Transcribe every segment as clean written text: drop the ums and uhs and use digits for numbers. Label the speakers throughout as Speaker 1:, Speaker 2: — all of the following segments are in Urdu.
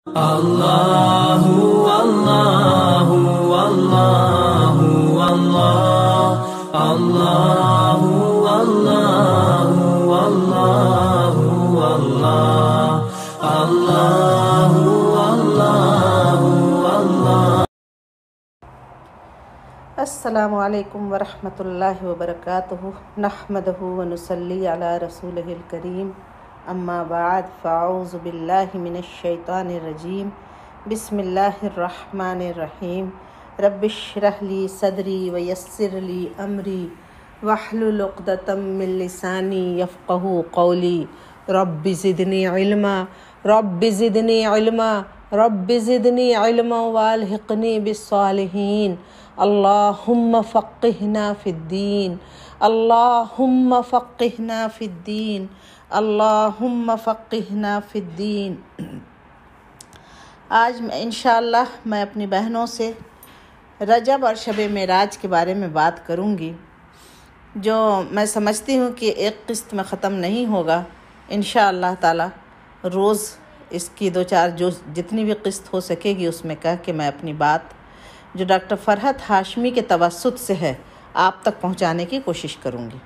Speaker 1: اللہ اللہ اللہ اللہ اللہ اللہ اللہ اللہ اللہ۔
Speaker 2: السلام علیکم ورحمۃ اللہ وبرکاتہ، نحمدہ ونصلی علی رسولہ الکریم، اما بعد فاعوذ باللہ من الشیطان الرجیم، بسم اللہ الرحمن الرحیم۔ رب اشرح لی صدری ویسر لی امری واحلل عقدۃ من لسانی یفقہوا قولی، رب زدنی علما رب زدنی علما رب زدنی علما والحقنی بالصالحین، اللہم فقہنا فی الدین، اللہم فقہنا فی الدین، اللہم فقہنا فی الدین۔ آج انشاءاللہ میں اپنی بہنوں سے رجب اور شب معراج کے بارے میں بات کروں گی، جو میں سمجھتی ہوں کہ ایک قسط میں ختم نہیں ہوگا۔ انشاءاللہ تعالی روز اس کی دو چار جو جتنی بھی قسط ہو سکے گی اس میں کہہ کے میں اپنی بات جو ڈاکٹر فرحت ہاشمی کے توسط سے ہے آپ تک پہنچانے کی کوشش کروں گی۔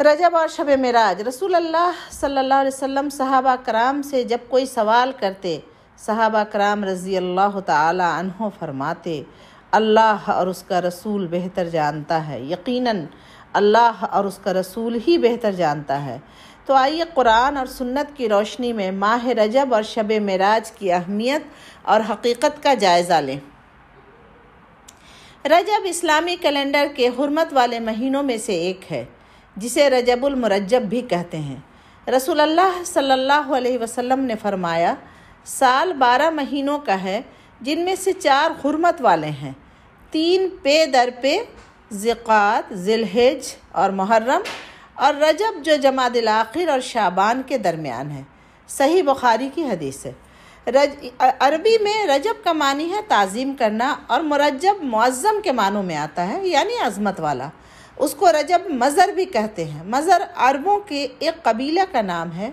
Speaker 2: رجب اور شب معراج، رسول اللہ صلی اللہ علیہ وسلم صحابہ کرام سے جب کوئی سوال کرتے، صحابہ کرام رضی اللہ تعالی عنہ فرماتے، اللہ اور اس کا رسول بہتر جانتا ہے، یقیناً اللہ اور اس کا رسول ہی بہتر جانتا ہے۔ تو آئیے قرآن اور سنت کی روشنی میں ماہ رجب اور شب معراج کی اہمیت اور حقیقت کا جائزہ لیں۔ رجب اسلامی کیلنڈر کے حرمت والے مہینوں میں سے ایک ہے، جسے رجب المرجب بھی کہتے ہیں۔ رسول اللہ صلی اللہ علیہ وسلم نے فرمایا، سال 12 مہینوں کا ہے، جن میں سے 4 حرمت والے ہیں، 3 پے در پے، ذوالقعدہ، ذی الحجہ اور محرم، اور رجب جو جمادی الاخر اور شعبان کے درمیان ہے۔ صحیح بخاری کی حدیث ہے۔ عربی میں رجب کا معنی ہے تعظیم کرنا، اور مرجب معظم کے معنوں میں آتا ہے، یعنی عظمت والا۔ اس کو رجب مزر بھی کہتے ہیں۔ مزر عربوں کے ایک قبیلہ کا نام ہے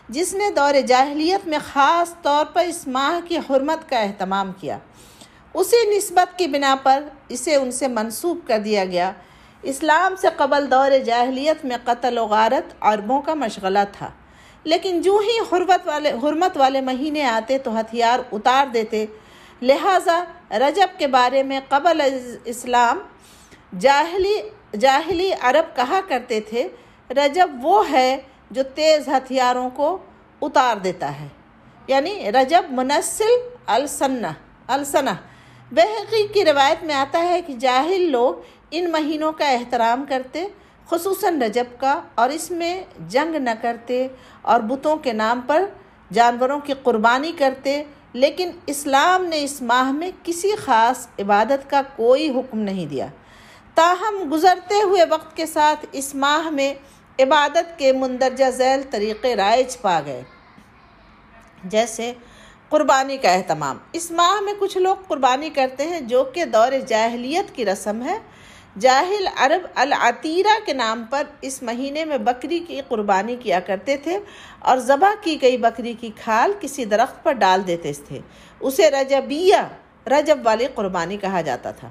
Speaker 2: جس نے دور جاہلیت میں خاص طور پر اس ماہ کی حرمت کا اہتمام کیا۔ اسی نسبت کی بنا پر اسے ان سے منسوب کر دیا گیا۔ اسلام سے قبل دور جاہلیت میں قتل و غارت عربوں کا مشغلہ تھا، لیکن جو ہی حرمت والے مہینے آتے تو ہتھیار اتار دیتے۔ لہٰذا رجب کے بارے میں قبل اسلام جاہلی عرب کہا کرتے تھے، رجب وہ ہے جو تیز ہتھیاروں کو اتار دیتا ہے، یعنی رجب منسل السنہ۔ بہقی کی روایت میں آتا ہے کہ جاہل لوگ ان مہینوں کا احترام کرتے، خصوصاً رجب کا، اور اس میں جنگ نہ کرتے اور بتوں کے نام پر جانوروں کی قربانی کرتے، لیکن اسلام نے اس ماہ میں کسی خاص عبادت کا کوئی حکم نہیں دیا۔ تاہم گزرتے ہوئے وقت کے ساتھ اس ماہ میں عبادت کے مندرجہ ذیل طریقے رائج پا گئے، جیسے قربانی کا اہتمام۔ اس ماہ میں کچھ لوگ قربانی کرتے ہیں جو کہ دور جاہلیت کی رسم ہے۔ جاہل عرب العتیرہ کے نام پر اس مہینے میں بکری کی قربانی کیا کرتے تھے، اور ذبح کی گئی بکری کی کھال کسی درخت پر ڈال دیتے تھے۔ اسے رجبیہ، رجب والی قربانی کہا جاتا تھا۔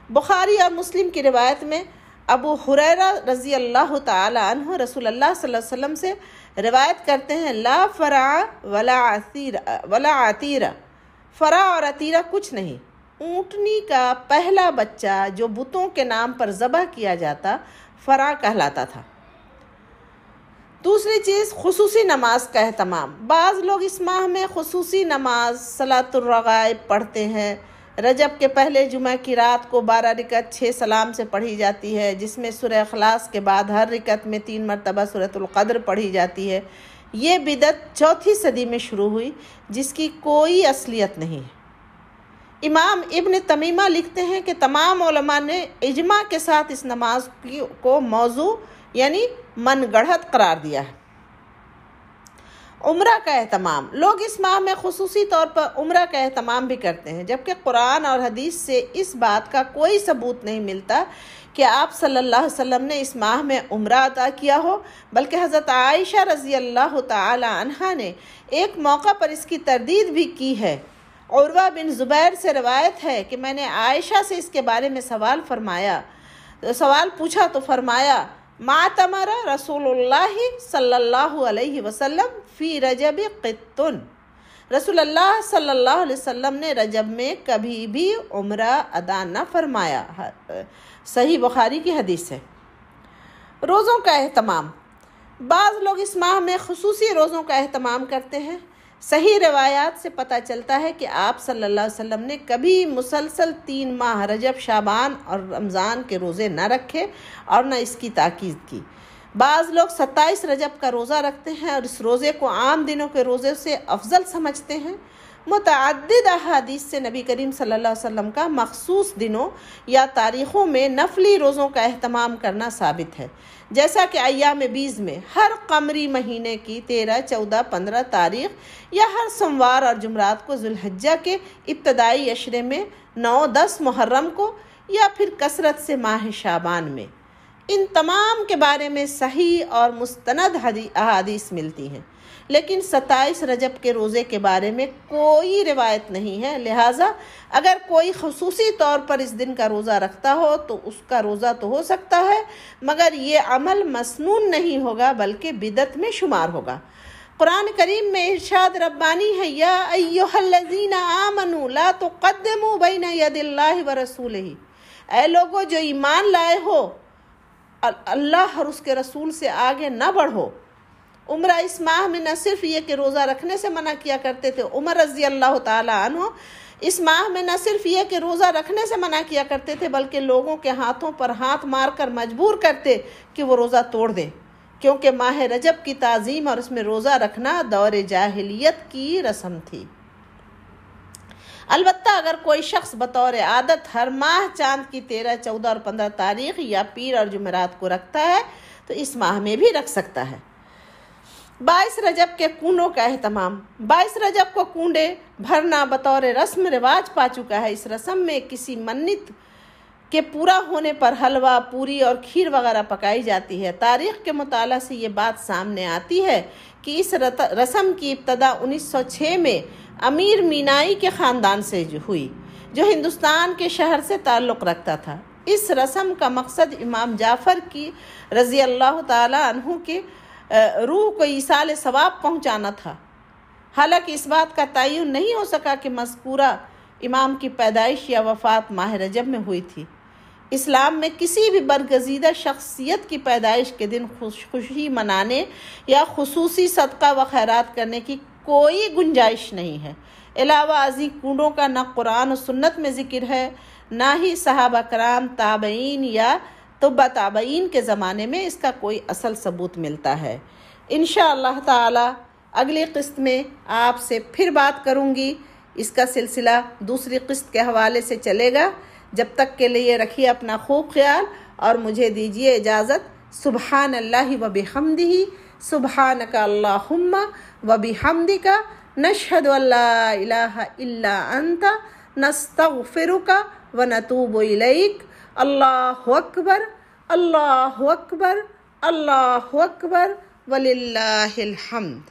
Speaker 2: بخاری اور مسلم کی روایت میں ابو ہریرہ رضی اللہ تعالی عنہ رسول اللہ صلی اللہ علیہ وسلم سے روایت کرتے ہیں، لا فرع ولا عتیرہ، فرع اور عتیرہ کچھ نہیں۔ اونٹنی کا پہلا بچہ جو بتوں کے نام پر ذبح کیا جاتا فرع کہلاتا تھا۔ دوسری چیز، خصوصی نماز کا اہتمام۔ بعض لوگ اس ماہ میں خصوصی نماز صلاۃ الرغائب پڑھتے ہیں۔ رجب کے پہلے جمعہ کی رات کو 12 رکعت 6 سلام سے پڑھی جاتی ہے، جس میں سورہ اخلاص کے بعد ہر رکعت میں 3 مرتبہ سورۃ القدر پڑھی جاتی ہے۔ یہ بدعت 4 صدی میں شروع ہوئی، جس کی کوئی اصلیت نہیں ہے۔ امام ابن تمیمہ لکھتے ہیں کہ تمام علماء نے اجماع کے ساتھ اس نماز کو موضوع یعنی من گڑھت قرار دیا ہے۔ عمرہ کا اہتمام، لوگ اس ماہ میں خصوصی طور پر عمرہ کا اہتمام بھی کرتے ہیں، جبکہ قرآن اور حدیث سے اس بات کا کوئی ثبوت نہیں ملتا کہ آپ صلی اللہ علیہ وسلم نے اس ماہ میں عمرہ ادا کیا ہو، بلکہ حضرت عائشہ رضی اللہ تعالی عنہا نے ایک موقع پر اس کی تردید بھی کی ہے۔ عروہ بن زبیر سے روایت ہے کہ میں نے عائشہ سے اس کے بارے میں سوال پوچھا تو فرمایا معتمر رسول اللہ صلی اللہ علیہ وسلم فی رجب قطن، رسول اللہ صلی اللہ علیہ وسلم نے رجب میں کبھی بھی عمرہ ادا نہ فرمایا۔ صحیح بخاری کی حدیث ہے۔ روزوں کا اہتمام، بعض لوگ اس ماہ میں خصوصی روزوں کا اہتمام کرتے ہیں۔ صحیح روایات سے پتہ چلتا ہے کہ آپ صلی اللہ علیہ وسلم نے کبھی مسلسل 3 ماہ رجب، شعبان اور رمضان کے روزے نہ رکھے اور نہ اس کی تاکید کی۔ بعض لوگ 27 رجب کا روزہ رکھتے ہیں اور اس روزے کو عام دنوں کے روزے سے افضل سمجھتے ہیں۔ متعدد احادیث سے نبی کریم صلی اللہ علیہ وسلم کا مخصوص دنوں یا تاریخوں میں نفلی روزوں کا اہتمام کرنا ثابت ہے، جیسا کہ ایام بیض میں ہر قمری مہینے کی 13، 14، 15 تاریخ یا ہر سوموار اور جمعرات کو ذوالحجہ کے ابتدائی عشرے میں، 9، 10 محرم کو، یا پھر کثرت سے ماہ شعبان میں۔ ان تمام کے بارے میں صحیح اور مستند احادیث ملتی ہیں، لیکن 27 رجب کے روزے کے بارے میں کوئی روایت نہیں ہے، لہٰذا اگر کوئی خصوصی طور پر اس دن کا روزہ رکھتا ہو تو اس کا روزہ تو ہو سکتا ہے، مگر یہ عمل مسنون نہیں ہوگا بلکہ بدعت میں شمار ہوگا۔ قرآن کریم میں ارشاد ربانی ہے، یا ایھا الذین آمنوا لا تقدموا بین ید اللہ ورسولہ، اے لوگو جو ایمان لائے ہو، اللہ اور اس کے رسول سے آگے نہ بڑھو۔ عمرہ اس ماہ میں نہ صرف یہ کہ روزہ رکھنے سے منع کیا کرتے تھے، عمر رضی اللہ تعالی عنہ اس ماہ میں نہ صرف یہ کہ روزہ رکھنے سے منع کیا کرتے تھے بلکہ لوگوں کے ہاتھوں پر ہاتھ مار کر مجبور کرتے کہ وہ روزہ توڑ دیں، کیونکہ ماہ رجب کی تعظیم اور اس میں روزہ رکھنا دور جاہلیت کی رسم تھی۔ البتہ اگر کوئی شخص بطور عادت ہر ماہ چاند کی 13، 14 اور 15 تاریخ یا پیر اور جمعرات کو رکھتا ہے تو اس ماہ میں بھی رکھ سکتا ہے۔ 22 رجب کے کنڈوں کا اہتمام، 22 رجب کو کنڈے بھرنا بطور رسم رواج پا چکا ہے۔ اس رسم میں کسی منت کے پورا ہونے پر حلوہ، پوری اور کھیر وغیرہ پکائی جاتی ہے۔ تاریخ کے مطالعہ سے یہ بات سامنے آتی ہے کہ اس رسم کی ابتدا 1906 میں امیر مینائی کے خاندان سے ہوئی، جو ہندوستان کے شہر سے تعلق رکھتا تھا۔ اس رسم کا مقصد امام جعفر کی رضی اللہ تعالی عنہ کی روح کو ایصال ثواب پہنچانا تھا۔ حالانکہ اس بات کا تعین نہیں ہو سکا کہ مذکورہ امام کی پیدائش یا وفات ماہ رجب میں ہوئی تھی۔ اسلام میں کسی بھی برگزیدہ شخصیت کی پیدائش کے دن خوشی منانے یا خصوصی صدقہ و خیرات کرنے کی کوئی گنجائش نہیں ہے۔ علاوہ ازیں کنڈوں کا نہ قرآن و سنت میں ذکر ہے، نہ ہی صحابہ کرام، تابعین یا تبع تابعین کے زمانے میں اس کا کوئی اصل ثبوت ملتا ہے۔ انشاءاللہ تعالی اگلی قسط میں آپ سے پھر بات کروں گی۔ اس کا سلسلہ دوسری قسط کے حوالے سے چلے گا۔ جب تک کے لیے رکھیے اپنا خوب خیال اور مجھے دیجیے اجازت۔ سبحان اللہ و بحمدہ، سبحانک اللہم و بحمدک، نشہد ان لا الہ الا انت، نستغفرک و نتوب الیک۔ اللہ اکبر، اللہ اکبر، اللہ اکبر، وللہ الحمد۔